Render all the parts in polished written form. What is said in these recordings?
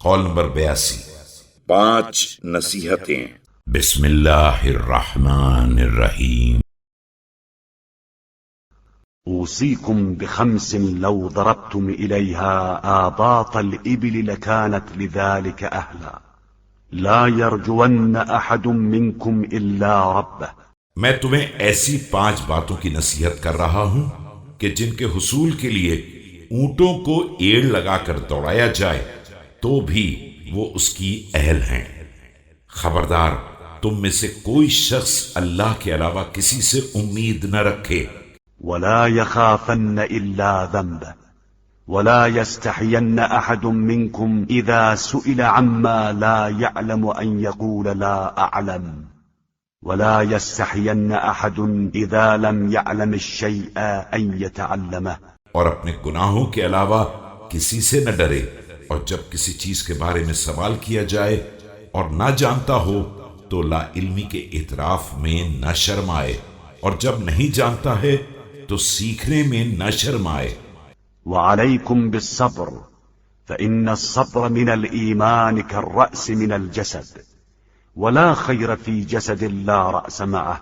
قول نمبر 82۔ 5 نصیحتیں۔ بسم اللہ الرحمن الرحیم۔ أوصيكم ب5 لو ضربتم إليها آباط الإبل لكانت لذلك أهلا لا يرجون أحد منكم إلا ربه۔ میں تمہیں ایسی 5 باتوں کی نصیحت کر رہا ہوں کہ جن کے حصول کے لیے اونٹوں کو ایڑ لگا کر دوڑایا جائے تو بھی وہ اس کی اہل ہیں۔ خبردار تم میں سے کوئی شخص اللہ کے علاوہ کسی سے امید نہ رکھے۔ ولا يخافن إلا ذنبه ولا يستحين أحد منكم إذا سئل عما لا يعلم أن يقول لا أعلم ولا يستحين أحد إذا لم يعلم الشيء أن يتعلمه۔ اور اپنے گناہوں کے علاوہ کسی سے نہ ڈرے، اور جب کسی چیز کے بارے میں سوال کیا جائے اور نہ جانتا ہو تو لا علمی کے اعتراف میں نہ شرمائے، اور جب نہیں جانتا ہے تو سیکھنے میں نہ شرمائے۔ وعليكم بالصبر فإن الصبر من الإيمان كالرأس من الجسد ولا خير في جسد لا رأس معه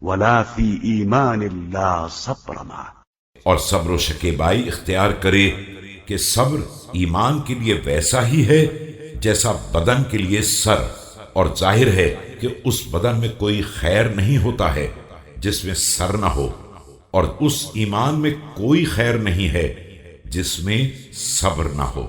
ولا في إيمان لا صبر معه۔ اور صبر و شکیبائی اختیار کرے کہ صبر ایمان کے لیے ویسا ہی ہے جیسا بدن کے لیے سر، اور ظاہر ہے کہ اس بدن میں کوئی خیر نہیں ہوتا ہے جس میں سر نہ ہو، اور اس ایمان میں کوئی خیر نہیں ہے جس میں صبر نہ ہو۔